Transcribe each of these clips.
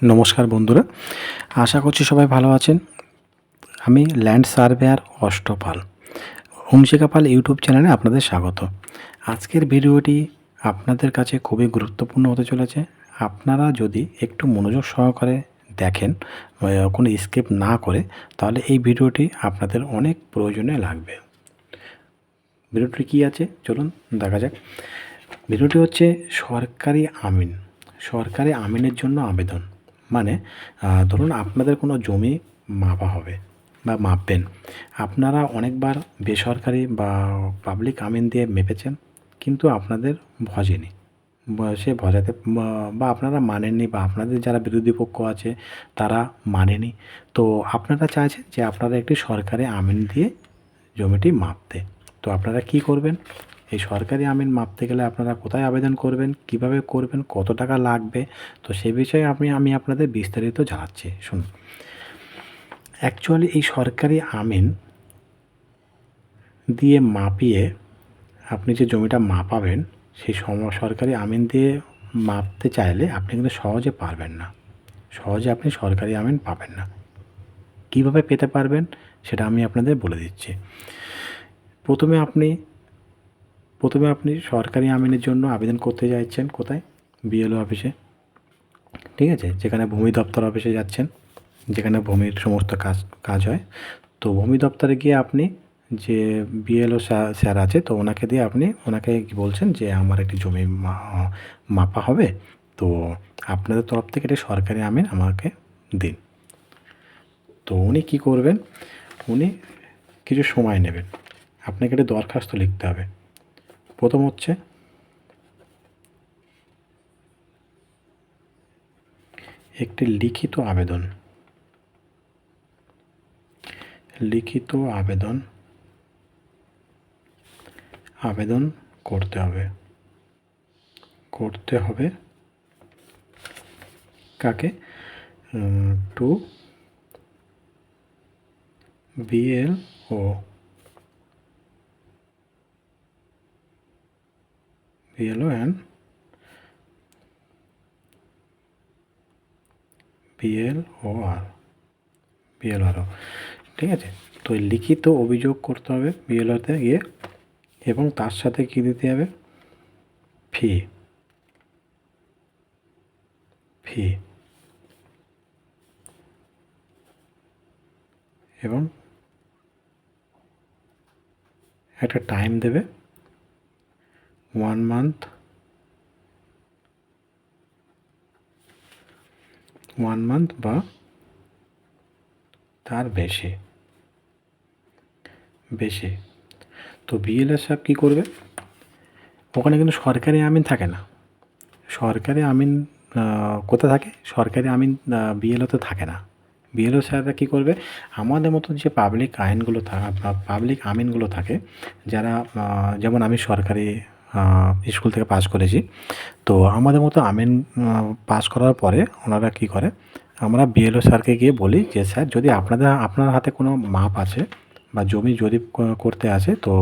নমস্কার বন্ধুরা, আশা করছি সবাই ভালো আছেন। আমি ল্যান্ড সার্ভেয়ার অষ্টপাল, অংশিকাপাল ইউটিউব চ্যানেলে আপনাদের স্বাগত। আজকের ভিডিওটি আপনাদের কাছে খুবই গুরুত্বপূর্ণ হতে চলেছে। আপনারা যদি একটু মনোযোগ সহকারে দেখেন, কোনো স্কিপ না করে, তাহলে এই ভিডিওটি আপনাদের অনেক প্রয়োজনে লাগবে। ভিডিওটি কী আছে চলুন দেখা যাক। ভিডিওটি হচ্ছে সরকারি আমিনের জন্য আবেদন। মানে ধরুন আপনাদের কোনো জমি মাপা হবে বা মাপবেন। আপনারা অনেকবার বেসরকারি বা পাবলিক আমিন দিয়ে মেপেছেন, কিন্তু আপনাদের ভজেনি, সে ভজাতে বা আপনারা মানেননি, বা আপনাদের যারা বিরোধী পক্ষ আছে তারা মানেনি। তো আপনারা চাইছেন যে আপনারা একটি সরকারি আমিন দিয়ে জমিটি মাপতে। তো আপনারা কি করবেন? এই সরকারি আমিন মাপতে গেলে আপনারা কোথায় আবেদন করবেন, কিভাবে করবেন, কত টাকা লাগবে, তো সে বিষয়ে আমি আপনাদের বিস্তারিত জানাচ্ছি, শুনুন। অ্যাকচুয়ালি এই সরকারি আমিন দিয়ে মাপিয়ে আপনি যে জমিটা মাপাবেন, সেই সরকারি আমিন দিয়ে মাপতে চাইলে আপনি কিন্তু সহজে পারবেন না। সহজে আপনি সরকারি আমিন পাবেন না। কিভাবে পেতে পারবেন সেটা আমি আপনাদের বলে দিচ্ছি। প্রথমে আপনি সরকারি আমিনের জন্য আবেদন করতে যাচ্ছেন কোথায়? বিএলও অফিসে, ঠিক আছে? যেখানে ভূমি দপ্তর অফিসে যাচ্ছেন, যেখানে ভূমির সমস্ত কাজ হয়। তো ভূমি দপ্তরে গিয়ে আপনি যে বিএলও স্যার আছে, তো ওনাকে বলছেন যে আমার একটি জমি মাপা হবে, তো আপনাদের তরফ থেকে একটি সরকারি আমিন আমাকে দিন। তো উনি কী করবেন? উনি কিছু সময় নেবেন। আপনাকে একটি দরখাস্ত লিখতে হবে। প্রথম হচ্ছে একটি লিখিত আবেদন করতে হবে কাকে? টু বিএলও অ্যান্ড বিএলআরও, ঠিক আছে? তো লিখিত অভিযোগ করতে হবে বিএলওতে গিয়ে, এবং তার সাথে কী দিতে হবে? ফি এবং একটা টাইম দেবে, 1 মান্থ বা তার বেশি। তো বিএলও সাহেব কী করবে? ওখানে কিন্তু সরকারি আমিন থাকে না। সরকারি আমিন কোথায় থাকে? সরকারি আমিন বিএলওতে থাকে না। বিএলও স্যাররা কী করবে? আমাদের মতন যে পাবলিক আমিনগুলো থাকে, যারা যেমন আমি সরকারি স্কুল থেকে পাস করেছি, তো আমাদের মতো আমিন পাস করার পরে ওনারা কী করে, আমরা বিএলও স্যারকে গিয়ে বলি যে স্যার, যদি আপনার হাতে কোনো মাপ আছে বা জমি যদি করতে আসে, তো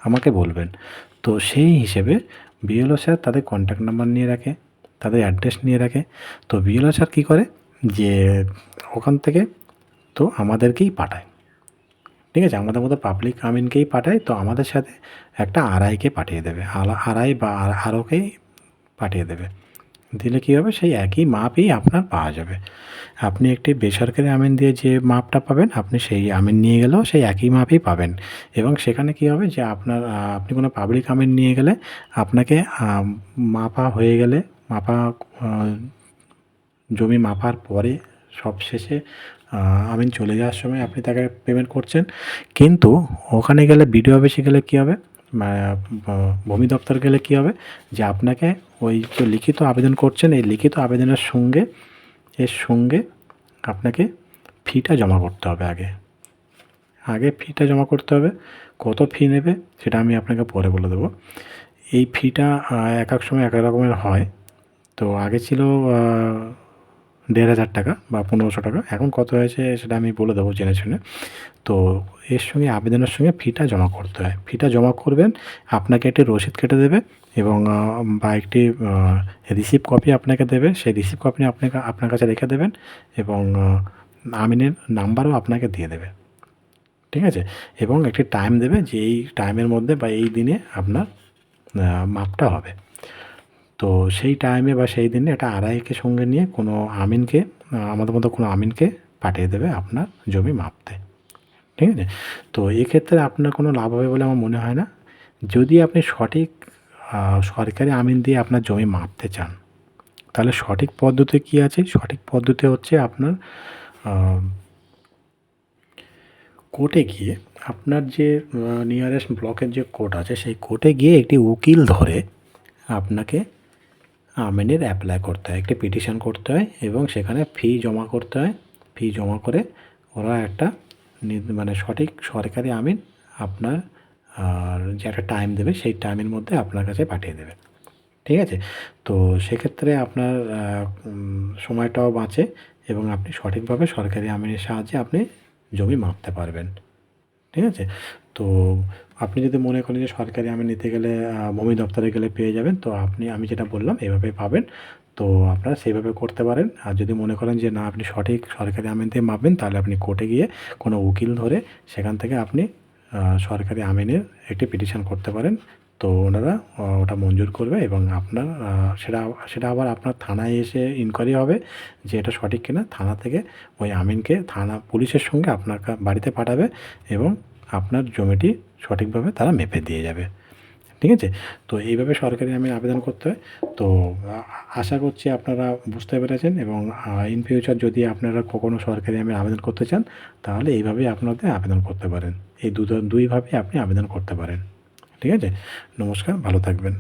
আমাকে বলবেন। তো সেই হিসেবে বিএলও স্যার তাদের কন্ট্যাক্ট নাম্বার নিয়ে রাখে, তাদের অ্যাড্রেস নিয়ে রাখে। তো বিএলও স্যার কী করে যে ওখান থেকে তো আমাদেরকেই পাঠায়, ঠিক আছে? আমাদের মতো পাবলিক আমিনকেই পাঠায়। তো আমাদের সাথে একটা আরআইকে পাঠিয়ে দেবে, আরআই বা আরওকেই পাঠিয়ে দেবে। দিলে কী হবে? সেই একই মাপই আপনার পাওয়া যাবে। আপনি একটি বেসরকারি আমিন দিয়ে যে মাপটা পাবেন, আপনি সেই আমিন নিয়ে গেলেও সেই একই মাপই পাবেন। এবং সেখানে কী হবে যে আপনি কোনো পাবলিক আমিন নিয়ে গেলে আপনাকে জমি মাপার পরে সবশেষে আমিন চলে যাওয়ার সময় আপনি তাকে পেমেন্ট করছেন। কিন্তু ওখানে গেলে, বিডিও অফিসে গেলে কী হবে, ভূমি দপ্তর গেলে কী হবে, যে আপনাকে ওই যে লিখিত আবেদন করছেন, এই লিখিত আবেদনের সঙ্গে আপনাকে ফিটা জমা করতে হবে। আগে ফিটা জমা করতে হবে। কত ফি নেবে সেটা আমি আপনাকে পরে বলে দেবো। এই ফিটা এক এক সময় এক এক রকমের হয়। তো আগে ছিল 1,500 টাকা বা 1,500 টাকা। এখন কত হয়েছে সেটা আমি বলে দেবো জেনে শুনে। তো এর সঙ্গে আবেদনের সঙ্গে ফিটা জমা করতে হয়। ফিটা জমা করবেন, আপনাকে একটি রসিদ কেটে দেবে, এবং বা একটি রিসিভ কপি আপনাকে দেবে, সেই রিসিভ কপি আপনার কাছে রেখে দেবেন এবং আমিনের নাম্বারও আপনাকে দিয়ে দেবে, ঠিক আছে? এবং একটি টাইম দেবে যে এই টাইমের মধ্যে বা এই দিনে আপনার মাপটা হবে। তো সেই টাইমে বা সেই দিনে একটা আরআইকে সঙ্গে নিয়ে কোনো আমিনকে, আমাদের মতো কোনো আমিনকে পাঠিয়ে দেবে আপনার জমি মাপতে, ঠিক আছে? তো এক্ষেত্রে আপনার কোনো লাভ হবে বলে আমার মনে হয় না। যদি আপনি সঠিক সরকারি আমিন দিয়ে আপনার জমি মাপতে চান, তাহলে সঠিক পদ্ধতি কী আছে? সঠিক পদ্ধতি হচ্ছে আপনার কোর্টে গিয়ে আপনার যে নিয়ারেস্ট ব্লকের যে কোর্ট আছে সেই কোর্টে গিয়ে একটি উকিল ধরে আপনাকে আমিনের অ্যাপ্লাই করতে হয়, একটি পিটিশন করতে হয় এবং সেখানে ফি জমা করতে হয়। ফি জমা করে ওরা একটা মানে সঠিক সরকারি আমিন আপনার যে একটা টাইম দেবে সেই টাইমের মধ্যে আপনার কাছে পাঠিয়ে দেবে, ঠিক আছে? তো সেক্ষেত্রে আপনার সময়টাও বাঁচে এবং আপনি সঠিকভাবে সরকারি আমিনের সাহায্যে আপনি জমি মাপতে পারবেন, ঠিক আছে? তো আপনি যদি মনে করেন যে সরকারি আমিন নিতে গেলে ভূমি দপ্তরে গেলে পেয়ে যাবেন, তো আমি যেটা বললাম এভাবে পাবেন। তো আপনারা সেইভাবে করতে পারেন। আর যদি মনে করেন যে না আপনি সঠিক সরকারি আমিন দিয়ে মাপবেন, তাহলে আপনি কোর্টে গিয়ে কোনো উকিল ধরে সেখান থেকে আপনি সরকারি আমিনের একটি পিটিশন করতে পারেন। তো ওনারা ওটা মঞ্জুর করবে এবং আপনার সেটা সেটা আবার আপনার থানায় এসে ইনকোয়ারি হবে যে এটা সঠিক কিনা। থানা থেকে ওই আমিনকে থানা পুলিশের সঙ্গে আপনার বাড়িতে পাঠাবে এবং আপনার জমিটি সঠিকভাবে তারা মেপে দিয়ে যাবে, ঠিক আছে? তো এইভাবে সরকারি আমিন আবেদন করতে হয়। তো আশা করছি আপনারা বুঝতে পেরেছেন এবং ইন ফিউচার যদি আপনারা কখনও সরকারি আমিন আবেদন করতে চান, তাহলে এইভাবেই আপনাদের আবেদন করতে পারেন। এই দুইভাবেই আপনি আবেদন করতে পারেন, ঠিক আছে? নমস্কার, ভালো থাকবেন।